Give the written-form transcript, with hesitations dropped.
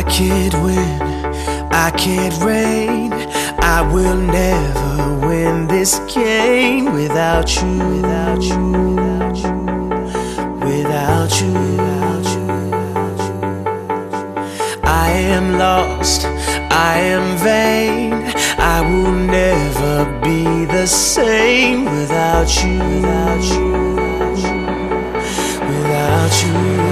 can't win, I can't reign. I will never win this game without you, without you, without you, without you, without you. I am lost, I am vain. I will never be the same without you, without you, without you, without you.